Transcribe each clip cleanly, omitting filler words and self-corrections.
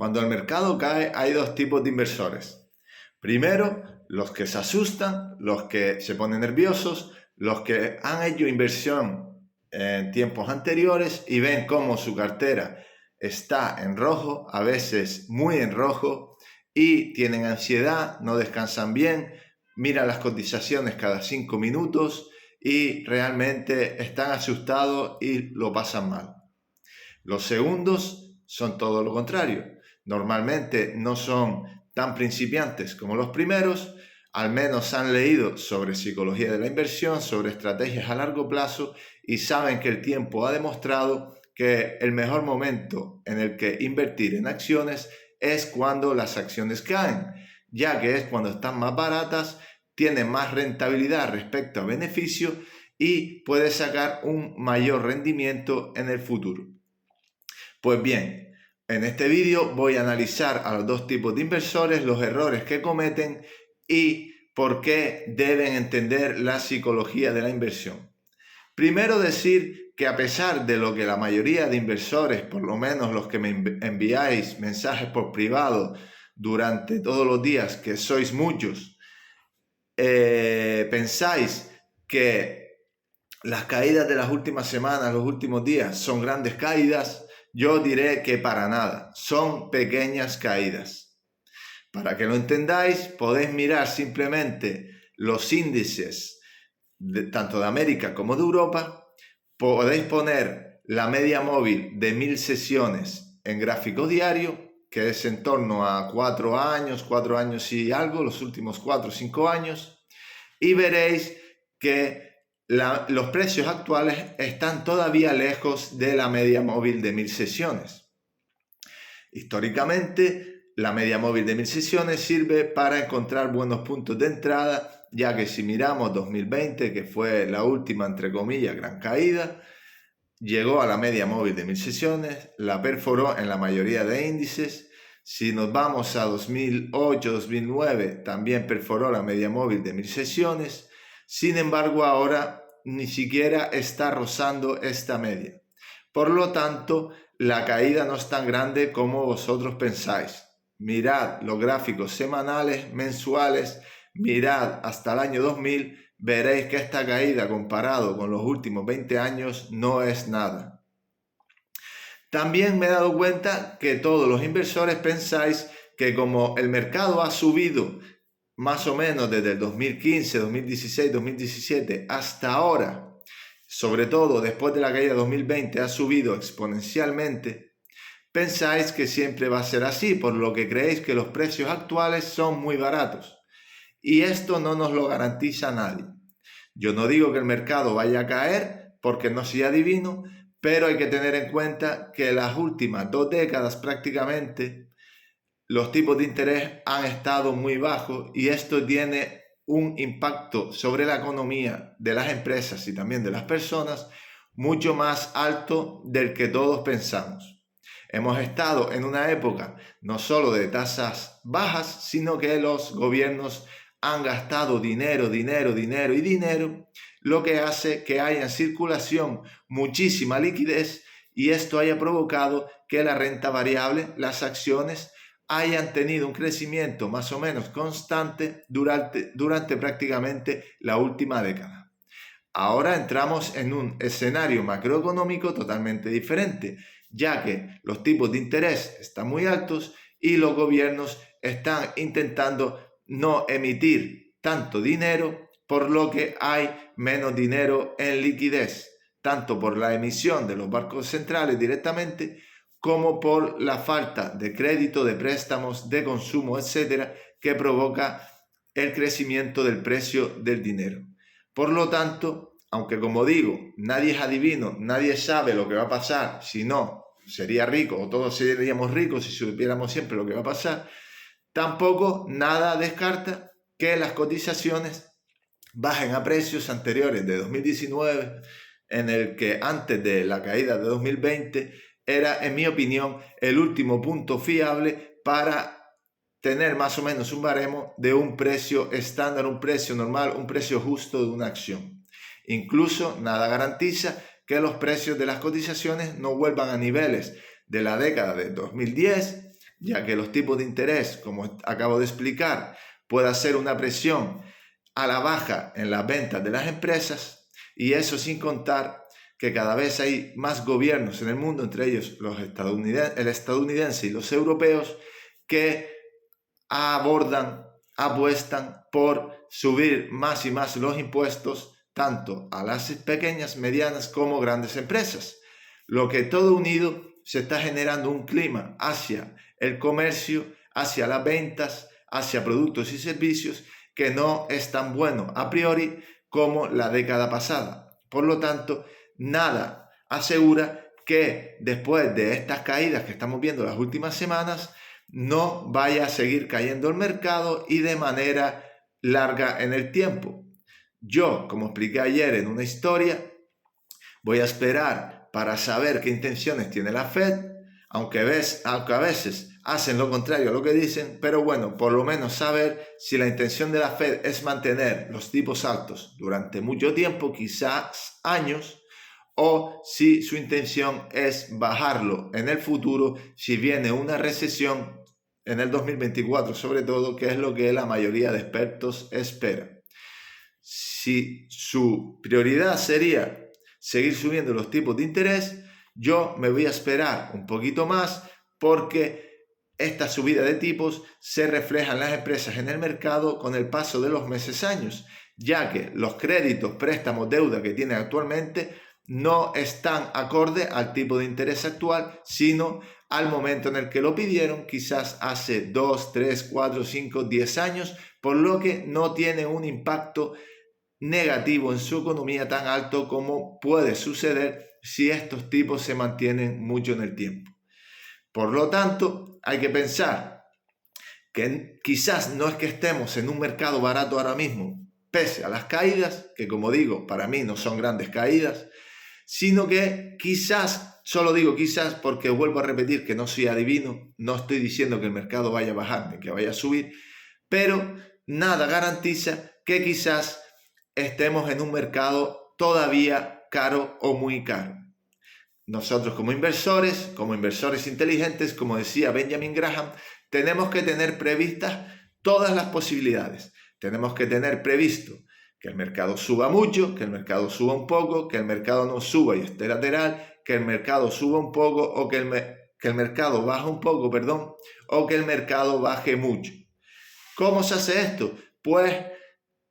Cuando el mercado cae hay dos tipos de inversores. Primero, los que se asustan, los que se ponen nerviosos, los que han hecho inversión en tiempos anteriores y ven cómo su cartera está en rojo, a veces muy en rojo, y tienen ansiedad, no descansan bien, miran las cotizaciones cada 5 minutos y realmente están asustados y lo pasan mal. Los segundos son todo lo contrario. Normalmente no son tan principiantes como los primeros, al menos han leído sobre psicología de la inversión, sobre estrategias a largo plazo y saben que el tiempo ha demostrado que el mejor momento en el que invertir en acciones es cuando las acciones caen, ya que es cuando están más baratas, tienen más rentabilidad respecto a beneficio y puedes sacar un mayor rendimiento en el futuro. Pues bien, en este vídeo voy a analizar a los dos tipos de inversores, los errores que cometen y por qué deben entender la psicología de la inversión. Primero decir que a pesar de lo que la mayoría de inversores, por lo menos los que me enviáis mensajes por privado durante todos los días, que sois muchos, pensáis que las caídas de las últimas semanas, los últimos días, son grandes caídas, yo diré que para nada, son pequeñas caídas. Para que lo entendáis, podéis mirar simplemente los índices tanto de América como de Europa, podéis poner la media móvil de 1000 sesiones en gráfico diario, que es en torno a 4 años y algo, los últimos 4 o 5 años, y veréis que los precios actuales están todavía lejos de la media móvil de 1000 sesiones. Históricamente, la media móvil de 1000 sesiones sirve para encontrar buenos puntos de entrada, ya que si miramos 2020, que fue la última, entre comillas, gran caída, llegó a la media móvil de 1000 sesiones, la perforó en la mayoría de índices. Si nos vamos a 2008-2009, también perforó la media móvil de 1000 sesiones. Sin embargo, ahora ni siquiera está rozando esta media. Por lo tanto, la caída no es tan grande como vosotros pensáis. Mirad los gráficos semanales, mensuales, mirad hasta el año 2000, veréis que esta caída comparado con los últimos 20 años no es nada. También me he dado cuenta que todos los inversores pensáis que como el mercado ha subido más o menos desde el 2015, 2016, 2017 hasta ahora, sobre todo después de la caída de 2020 ha subido exponencialmente, pensáis que siempre va a ser así, por lo que creéis que los precios actuales son muy baratos. Y esto no nos lo garantiza nadie. Yo no digo que el mercado vaya a caer porque no soy adivino, pero hay que tener en cuenta que las últimas 2 décadas prácticamente los tipos de interés han estado muy bajos y esto tiene un impacto sobre la economía de las empresas y también de las personas mucho más alto del que todos pensamos. Hemos estado en una época no solo de tasas bajas, sino que los gobiernos han gastado dinero, lo que hace que haya en circulación muchísima liquidez y esto haya provocado que la renta variable, las acciones, hayan tenido un crecimiento más o menos constante durante prácticamente la última década. Ahora entramos en un escenario macroeconómico totalmente diferente, ya que los tipos de interés están muy altos y los gobiernos están intentando no emitir tanto dinero, por lo que hay menos dinero en liquidez, tanto por la emisión de los bancos centrales directamente, como por la falta de crédito, de préstamos, de consumo, etcétera, que provoca el crecimiento del precio del dinero. Por lo tanto, aunque como digo, nadie es adivino, nadie sabe lo que va a pasar, si no, sería rico o todos seríamos ricos si supiéramos siempre lo que va a pasar, tampoco nada descarta que las cotizaciones bajen a precios anteriores de 2019, en el que antes de la caída de 2020 era, en mi opinión, el último punto fiable para tener más o menos un baremo de un precio estándar, un precio normal, un precio justo de una acción. Incluso nada garantiza que los precios de las cotizaciones no vuelvan a niveles de la década de 2010, ya que los tipos de interés, como acabo de explicar, puede hacer una presión a la baja en las ventas de las empresas, y eso sin contar que cada vez hay más gobiernos en el mundo, entre ellos el estadounidense y los europeos, que apuestan por subir más y más los impuestos tanto a las pequeñas, medianas como grandes empresas, lo que todo unido se está generando un clima hacia el comercio, hacia las ventas, hacia productos y servicios que no es tan bueno a priori como la década pasada. Por lo tanto, nada asegura que después de estas caídas que estamos viendo las últimas semanas, no vaya a seguir cayendo el mercado y de manera larga en el tiempo. Yo, como expliqué ayer en una historia, voy a esperar para saber qué intenciones tiene la Fed, aunque a veces hacen lo contrario a lo que dicen, pero bueno, por lo menos saber si la intención de la Fed es mantener los tipos altos durante mucho tiempo, quizás años, o si su intención es bajarlo en el futuro si viene una recesión en el 2024, sobre todo, que es lo que la mayoría de expertos espera. Si su prioridad sería seguir subiendo los tipos de interés, yo me voy a esperar un poquito más, porque esta subida de tipos se refleja en las empresas en el mercado con el paso de los meses, años, ya que los créditos, préstamos, deuda que tienen actualmente no están acorde al tipo de interés actual, sino al momento en el que lo pidieron, quizás hace 2, 3, 4, 5, 10 años, por lo que no tiene un impacto negativo en su economía tan alto como puede suceder si estos tipos se mantienen mucho en el tiempo. Por lo tanto, hay que pensar que quizás no es que estemos en un mercado barato ahora mismo, pese a las caídas, que como digo, para mí no son grandes caídas, sino que quizás, solo digo quizás porque vuelvo a repetir que no soy adivino, no estoy diciendo que el mercado vaya a bajar ni que vaya a subir, pero nada garantiza que quizás estemos en un mercado todavía caro o muy caro. Nosotros como inversores inteligentes, como decía Benjamin Graham, tenemos que tener previstas todas las posibilidades. Tenemos que tener previsto que el mercado suba mucho, que el mercado suba un poco, que el mercado no suba y esté lateral, que el mercado suba un poco o que el mercado baje un poco, o que el mercado baje mucho. ¿Cómo se hace esto? Pues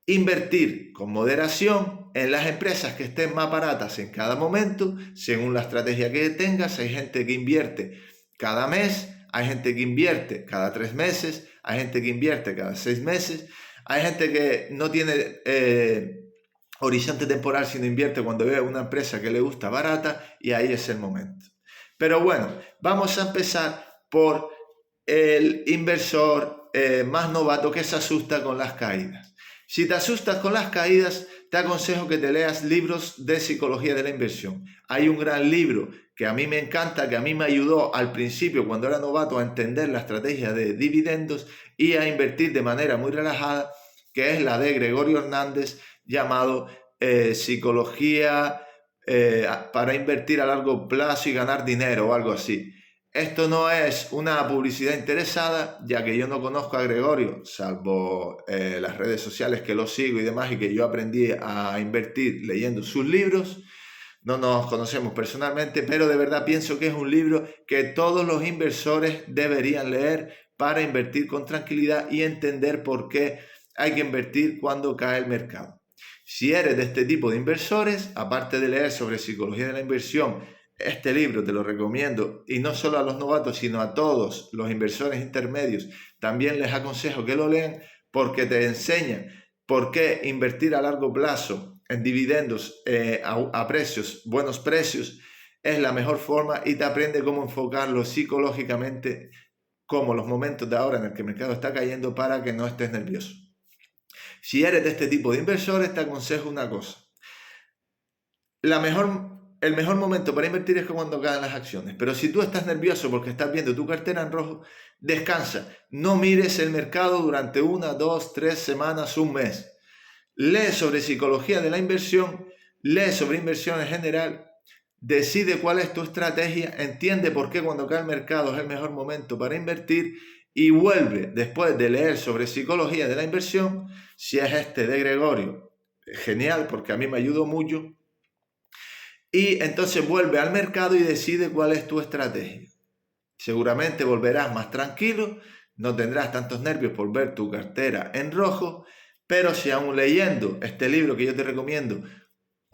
invertir con moderación en las empresas que estén más baratas en cada momento, según la estrategia que tengas. Hay gente que invierte cada mes, hay gente que invierte cada 3 meses, hay gente que invierte cada 6 meses, hay gente que no tiene horizonte temporal, sino invierte cuando ve una empresa que le gusta barata, y ahí es el momento. Pero bueno, vamos a empezar por el inversor más novato que se asusta con las caídas. Si te asustas con las caídas, te aconsejo que te leas libros de psicología de la inversión. Hay un gran libro que a mí me encanta, que a mí me ayudó al principio cuando era novato a entender la estrategia de dividendos y a invertir de manera muy relajada, que es la de Gregorio Hernández, llamado Psicología para invertir a largo plazo y ganar dinero o algo así. Esto no es una publicidad interesada, ya que yo no conozco a Gregorio, salvo las redes sociales que lo sigo y demás, y que yo aprendí a invertir leyendo sus libros. No nos conocemos personalmente, pero de verdad pienso que es un libro que todos los inversores deberían leer para invertir con tranquilidad y entender por qué hay que invertir cuando cae el mercado. Si eres de este tipo de inversores, aparte de leer sobre psicología de la inversión, este libro te lo recomiendo, y no solo a los novatos, sino a todos los inversores intermedios. También les aconsejo que lo lean, porque te enseñan por qué invertir a largo plazo en dividendos a buenos precios, es la mejor forma, y te aprende cómo enfocarlo psicológicamente, como los momentos de ahora en el que el mercado está cayendo, para que no estés nervioso. Si eres de este tipo de inversores, te aconsejo una cosa. El mejor momento para invertir es cuando caen las acciones. Pero si tú estás nervioso porque estás viendo tu cartera en rojo, descansa. No mires el mercado durante 1, 2, 3 semanas, un mes. Lee sobre psicología de la inversión, lee sobre inversión en general, decide cuál es tu estrategia, entiende por qué cuando cae el mercado es el mejor momento para invertir y vuelve después de leer sobre psicología de la inversión, si es este de Gregorio, genial porque a mí me ayudó mucho, y entonces vuelve al mercado y decide cuál es tu estrategia. Seguramente volverás más tranquilo, no tendrás tantos nervios por ver tu cartera en rojo, pero si aún leyendo este libro que yo te recomiendo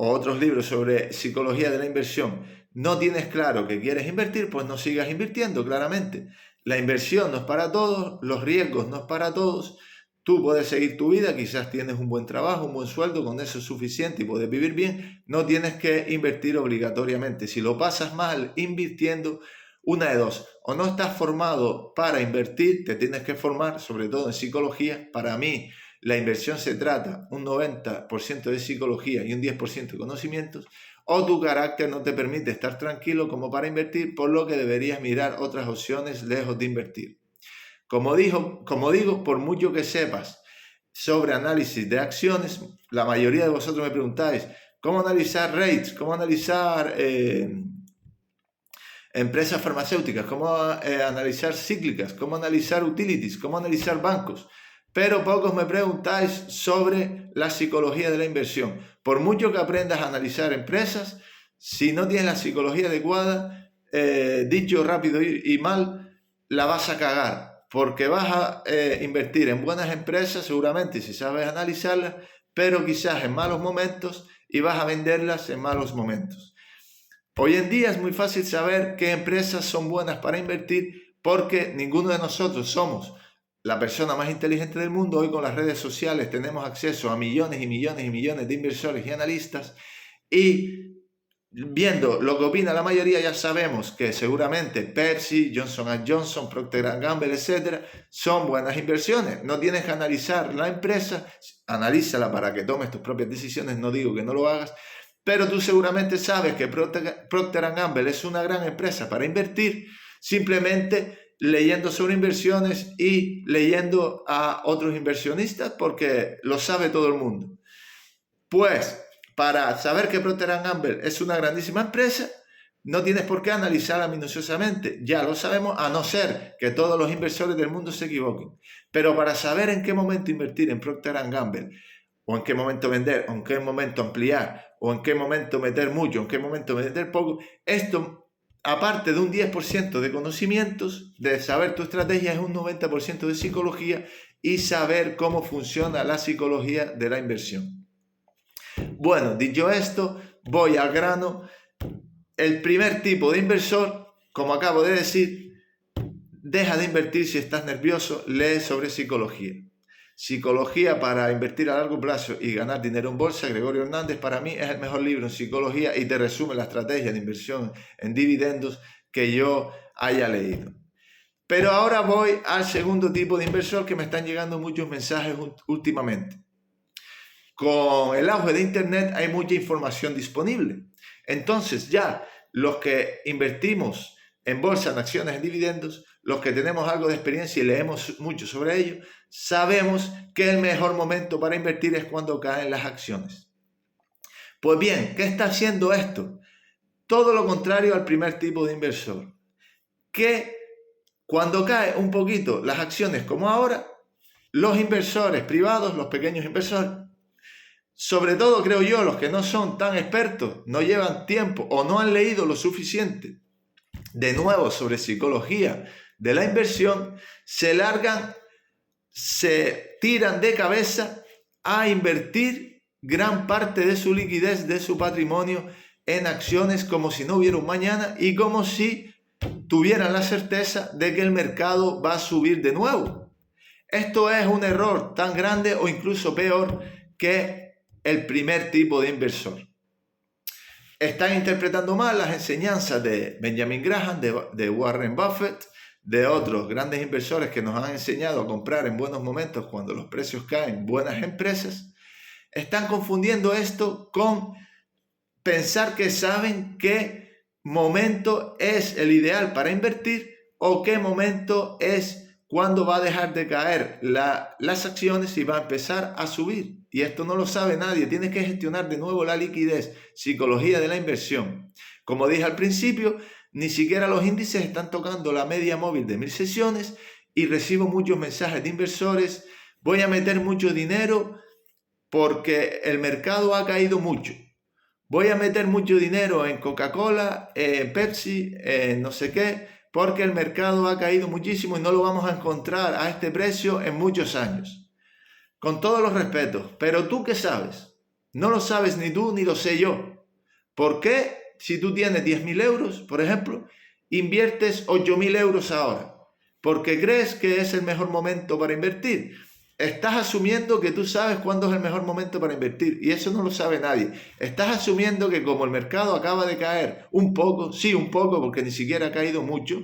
o otros libros sobre psicología de la inversión no tienes claro que quieres invertir, pues no sigas invirtiendo, claramente. La inversión no es para todos, los riesgos no es para todos. Tú puedes seguir tu vida, quizás tienes un buen trabajo, un buen sueldo, con eso es suficiente y puedes vivir bien. No tienes que invertir obligatoriamente. Si lo pasas mal invirtiendo, una de dos, o no estás formado para invertir, te tienes que formar, sobre todo en psicología. Para mí, la inversión se trata un 90% de psicología y un 10% de conocimientos, o tu carácter no te permite estar tranquilo como para invertir, por lo que deberías mirar otras opciones lejos de invertir. Como digo, por mucho que sepas sobre análisis de acciones, la mayoría de vosotros me preguntáis cómo analizar rates, cómo analizar empresas farmacéuticas, cómo analizar cíclicas, cómo analizar utilities, cómo analizar bancos. Pero pocos me preguntáis sobre la psicología de la inversión. Por mucho que aprendas a analizar empresas, si no tienes la psicología adecuada, dicho rápido y mal, la vas a cagar. Porque vas a invertir en buenas empresas, seguramente, si sabes analizarlas, pero quizás en malos momentos, y vas a venderlas en malos momentos. Hoy en día es muy fácil saber qué empresas son buenas para invertir porque ninguno de nosotros somos la persona más inteligente del mundo. Hoy con las redes sociales tenemos acceso a millones y millones y millones de inversores y analistas, y viendo lo que opina la mayoría ya sabemos que seguramente Pepsi, Johnson & Johnson, Procter & Gamble, etcétera, son buenas inversiones. No tienes que analizar la empresa, analízala para que tomes tus propias decisiones, no digo que no lo hagas, pero tú seguramente sabes que Procter & Gamble es una gran empresa para invertir simplemente leyendo sobre inversiones y leyendo a otros inversionistas, porque lo sabe todo el mundo. Pues para saber que Procter & Gamble es una grandísima empresa, no tienes por qué analizarla minuciosamente, ya lo sabemos, a no ser que todos los inversores del mundo se equivoquen. Pero para saber en qué momento invertir en Procter & Gamble, o en qué momento vender, o en qué momento ampliar, o en qué momento meter mucho, o en qué momento meter poco, esto, aparte de un 10% de conocimientos, de saber tu estrategia, es un 90% de psicología y saber cómo funciona la psicología de la inversión. Bueno, dicho esto, voy al grano. El primer tipo de inversor, como acabo de decir, deja de invertir si estás nervioso, lee sobre psicología. Psicología para invertir a largo plazo y ganar dinero en bolsa, Gregorio Hernández, para mí es el mejor libro en psicología y te resume la estrategia de inversión en dividendos que yo haya leído. Pero ahora voy al segundo tipo de inversor, que me están llegando muchos mensajes últimamente. Con el auge de Internet hay mucha información disponible. Entonces ya los que invertimos en bolsa, en acciones, en dividendos, los que tenemos algo de experiencia y leemos mucho sobre ello, sabemos que el mejor momento para invertir es cuando caen las acciones. Pues bien, ¿qué está haciendo esto? Todo lo contrario al primer tipo de inversor, que cuando cae un poquito las acciones como ahora, los inversores privados, los pequeños inversores, sobre todo creo yo, los que no son tan expertos, no llevan tiempo o no han leído lo suficiente de nuevo sobre psicología de la inversión, se largan, se tiran de cabeza a invertir gran parte de su liquidez, de su patrimonio en acciones como si no hubiera un mañana y como si tuvieran la certeza de que el mercado va a subir de nuevo. Esto es un error tan grande o incluso peor que el primer tipo de inversor. Están interpretando mal las enseñanzas de Benjamin Graham, de Warren Buffett, de otros grandes inversores que nos han enseñado a comprar en buenos momentos cuando los precios caen, buenas empresas. Están confundiendo esto con pensar que saben qué momento es el ideal para invertir o qué momento es cuando va a dejar de caer las acciones y va a empezar a subir. Y esto no lo sabe nadie. Tienes que gestionar de nuevo la liquidez, psicología de la inversión. Como dije al principio, ni siquiera los índices están tocando la media móvil de 1000 sesiones y recibo muchos mensajes de inversores. Voy a meter mucho dinero porque el mercado ha caído mucho. Voy a meter mucho dinero en Coca-Cola, en Pepsi, en no sé qué, porque el mercado ha caído muchísimo y no lo vamos a encontrar a este precio en muchos años. Con todos los respetos, pero ¿tú qué sabes? No lo sabes ni tú ni lo sé yo. ¿Por qué, si tú tienes 10.000 euros, por ejemplo, inviertes 8.000 euros ahora? ¿Porque crees que es el mejor momento para invertir? Estás asumiendo que tú sabes cuándo es el mejor momento para invertir y eso no lo sabe nadie. Estás asumiendo que como el mercado acaba de caer un poco, sí un poco porque ni siquiera ha caído mucho,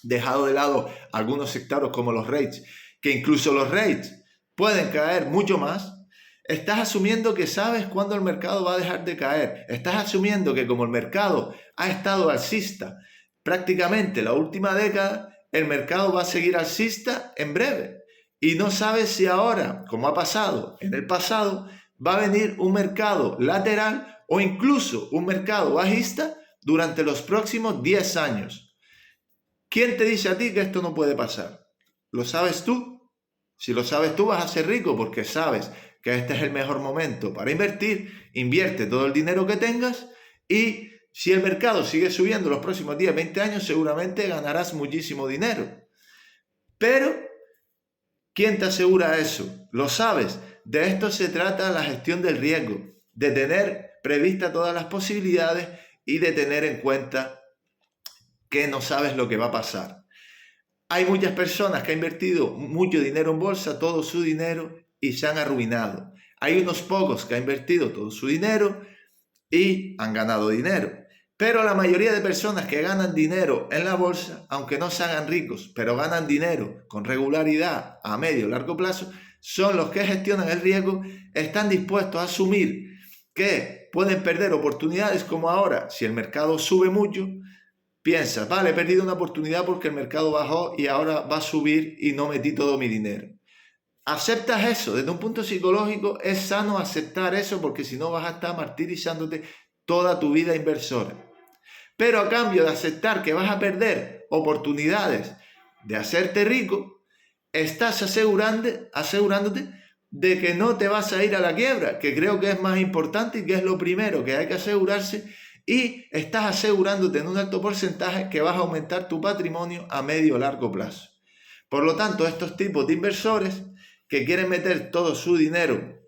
dejado de lado algunos sectores como los rates, que incluso los rates pueden caer mucho más, estás asumiendo que sabes cuándo el mercado va a dejar de caer. Estás asumiendo que como el mercado ha estado alcista prácticamente la última década, el mercado va a seguir alcista en breve. Y no sabes si ahora, como ha pasado en el pasado, va a venir un mercado lateral o incluso un mercado bajista durante los próximos 10 años. ¿Quién te dice a ti que esto no puede pasar? ¿Lo sabes tú? Si lo sabes tú vas a ser rico porque sabes que este es el mejor momento para invertir. Invierte todo el dinero que tengas y si el mercado sigue subiendo los próximos 10, 20 años seguramente ganarás muchísimo dinero. Pero ¿quién te asegura eso? ¿Lo sabes? De esto se trata la gestión del riesgo, de tener previstas todas las posibilidades y de tener en cuenta que no sabes lo que va a pasar. Hay muchas personas que han invertido mucho dinero en bolsa, todo su dinero, y se han arruinado. Hay unos pocos que han invertido todo su dinero y han ganado dinero. Pero la mayoría de personas que ganan dinero en la bolsa, aunque no se hagan ricos, pero ganan dinero con regularidad a medio o largo plazo, son los que gestionan el riesgo, están dispuestos a asumir que pueden perder oportunidades como ahora. Si el mercado sube mucho, piensas, vale, he perdido una oportunidad porque el mercado bajó y ahora va a subir y no metí todo mi dinero. Aceptas eso, desde un punto psicológico es sano aceptar eso porque si no vas a estar martirizándote toda tu vida inversora. Pero a cambio de aceptar que vas a perder oportunidades de hacerte rico, estás asegurándote de que no te vas a ir a la quiebra, que creo que es más importante y que es lo primero que hay que asegurarse, y estás asegurándote en un alto porcentaje que vas a aumentar tu patrimonio a medio o largo plazo. Por lo tanto, estos tipos de inversores que quieren meter todo su dinero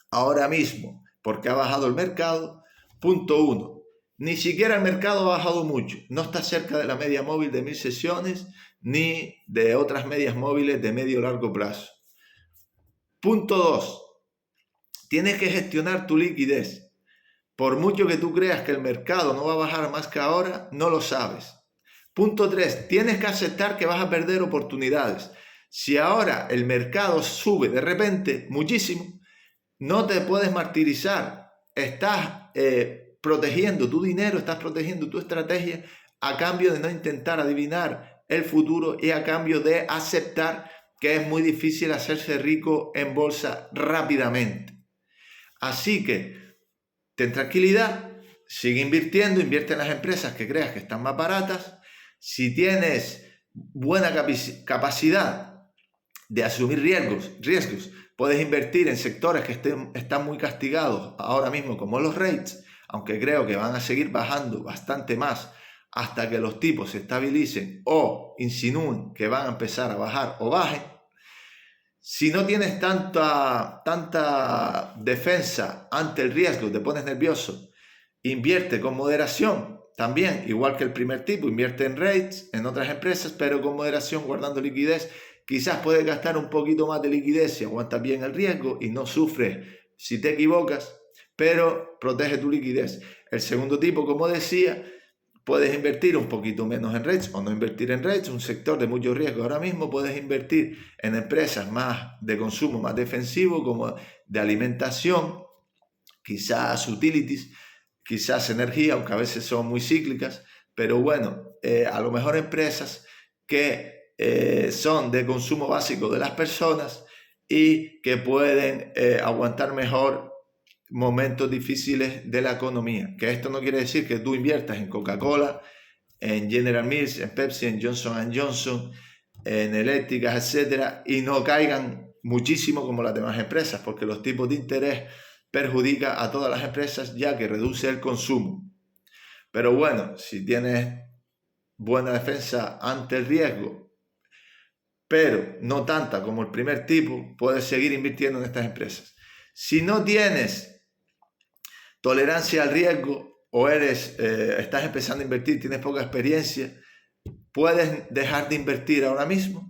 ahora mismo porque ha bajado el mercado, punto 1. Ni siquiera el mercado ha bajado mucho, no está cerca de la media móvil de 1000 sesiones ni de otras medias móviles de medio o largo plazo. Punto 2. Tienes que gestionar tu liquidez. Por mucho que tú creas que el mercado no va a bajar más que ahora, no lo sabes. Punto 3. Tienes que aceptar que vas a perder oportunidades. Si ahora el mercado sube de repente muchísimo, no te puedes martirizar. Estás protegiendo tu dinero, estás protegiendo tu estrategia a cambio de no intentar adivinar el futuro y a cambio de aceptar que es muy difícil hacerse rico en bolsa rápidamente. Así que ten tranquilidad, sigue invirtiendo, invierte en las empresas que creas que están más baratas. Si tienes buena capacidad de asumir riesgos, puedes invertir en sectores que están muy castigados ahora mismo como los rates, aunque creo que van a seguir bajando bastante más hasta que los tipos se estabilicen o insinúen que van a empezar a bajar o bajen. Si no tienes tanta defensa ante el riesgo, te pones nervioso, invierte con moderación. También, igual que el primer tipo, invierte en rates, en otras empresas, pero con moderación, guardando liquidez. Quizás puedes gastar un poquito más de liquidez si aguantas bien el riesgo y no sufres si te equivocas, pero protege tu liquidez. El segundo tipo, como decía, puedes invertir un poquito menos en rates o no invertir en rates, un sector de mucho riesgo. Ahora mismo puedes invertir en empresas más de consumo, más defensivo, como de alimentación, quizás utilities, quizás energía, aunque a veces son muy cíclicas, pero bueno, a lo mejor empresas que son de consumo básico de las personas y que pueden aguantar mejor momentos difíciles de la economía. Que esto no quiere decir que tú inviertas en Coca-Cola, en General Mills, en Pepsi, en Johnson & Johnson, en eléctricas, etcétera, y no caigan muchísimo como las demás empresas, porque los tipos de interés perjudican a todas las empresas, ya que reduce el consumo. Pero bueno, si tienes buena defensa ante el riesgo, pero no tanta como el primer tipo, puedes seguir invirtiendo en estas empresas. Si no tienes tolerancia al riesgo o estás empezando a invertir, tienes poca experiencia, puedes dejar de invertir ahora mismo,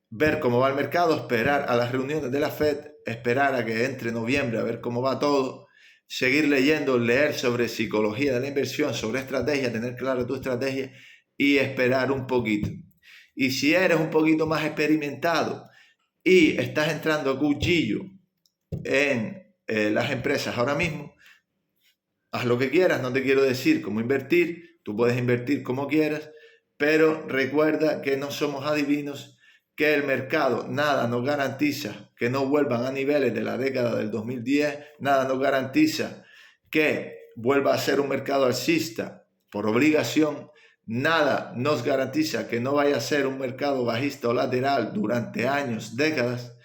ver cómo va el mercado, esperar a las reuniones de la Fed, esperar a que entre noviembre a ver cómo va todo, seguir leyendo, leer sobre psicología de la inversión, sobre estrategia, tener claro tu estrategia y esperar un poquito. Y si eres un poquito más experimentado y estás entrando a cuchillo en las empresas ahora mismo, haz lo que quieras, no te quiero decir cómo invertir, tú puedes invertir como quieras, pero recuerda que no somos adivinos, que el mercado nada nos garantiza que no vuelvan a niveles de la década del 2010, nada nos garantiza que vuelva a ser un mercado alcista por obligación, nada nos garantiza que no vaya a ser un mercado bajista o lateral durante años, décadas.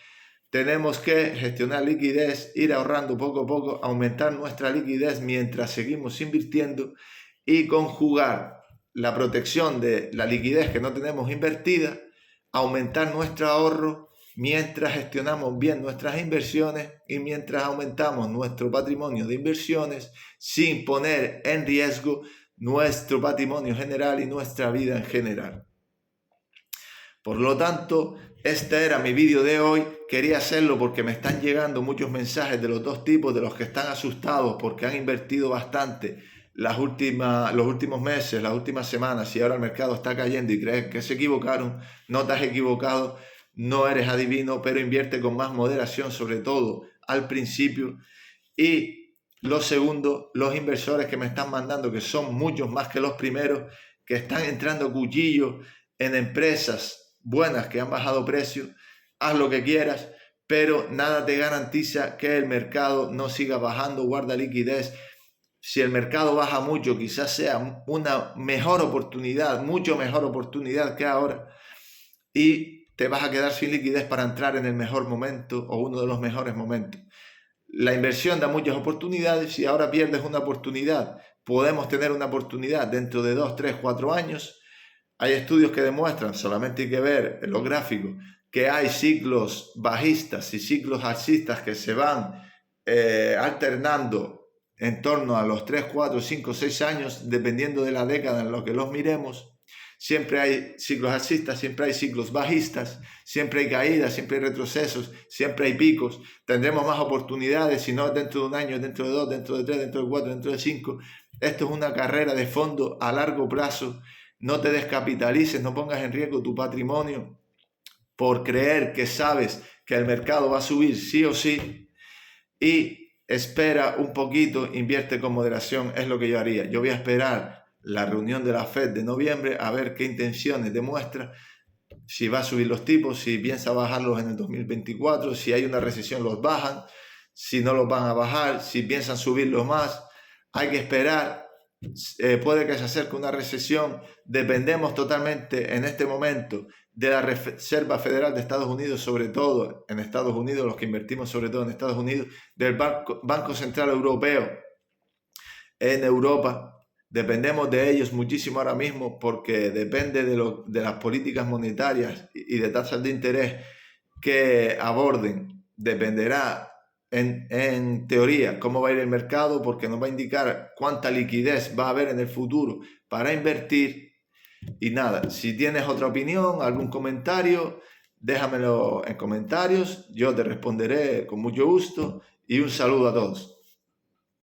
Tenemos que gestionar liquidez, ir ahorrando poco a poco, aumentar nuestra liquidez mientras seguimos invirtiendo y conjugar la protección de la liquidez que no tenemos invertida, aumentar nuestro ahorro mientras gestionamos bien nuestras inversiones y mientras aumentamos nuestro patrimonio de inversiones sin poner en riesgo nuestro patrimonio general y nuestra vida en general. Por lo tanto, este era mi vídeo de hoy. Quería hacerlo porque me están llegando muchos mensajes de los dos tipos, de los que están asustados porque han invertido bastante los últimos meses, las últimas semanas, y ahora el mercado está cayendo y creen que se equivocaron. No te has equivocado, no eres adivino, pero invierte con más moderación, sobre todo al principio. Y lo segundo, los inversores que me están mandando, que son muchos más que los primeros, que están entrando cuchillo en empresas buenas que han bajado precio, haz lo que quieras, pero nada te garantiza que el mercado no siga bajando, guarda liquidez. Si el mercado baja mucho, quizás sea una mejor oportunidad, mucho mejor oportunidad que ahora, y te vas a quedar sin liquidez para entrar en el mejor momento o uno de los mejores momentos. La inversión da muchas oportunidades. Si ahora pierdes una oportunidad, podemos tener una oportunidad dentro de 2, 3, 4 años. Hay estudios que demuestran, solamente hay que ver en los gráficos, que hay ciclos bajistas y ciclos alcistas que se van alternando en torno a los 3, 4, 5, 6 años, dependiendo de la década en la que los miremos. Siempre hay ciclos alcistas, siempre hay ciclos bajistas, siempre hay caídas, siempre hay retrocesos, siempre hay picos. Tendremos más oportunidades, si no dentro de un año, dentro de 2, dentro de 3, dentro de 4, dentro de 5. Esto es una carrera de fondo a largo plazo. No te descapitalices, no pongas en riesgo tu patrimonio por creer que sabes que el mercado va a subir sí o sí, y espera un poquito, invierte con moderación, es lo que yo haría. Yo voy a esperar la reunión de la Fed de noviembre a ver qué intenciones demuestra, si va a subir los tipos, si piensa bajarlos en el 2024, si hay una recesión los bajan, si no los van a bajar, si piensan subirlos más. Hay que esperar. Puede que se acerque una recesión. Dependemos totalmente en este momento de la Reserva Federal de Estados Unidos, sobre todo en Estados Unidos, los que invertimos sobre todo en Estados Unidos, del Banco Central Europeo en Europa. Dependemos de ellos muchísimo ahora mismo, porque depende de las políticas monetarias y de tasas de interés que aborden. Dependerá en teoría cómo va a ir el mercado, porque nos va a indicar cuánta liquidez va a haber en el futuro para invertir. Y nada, si tienes otra opinión, algún comentario, déjamelo en comentarios, yo te responderé con mucho gusto, y un saludo a todos.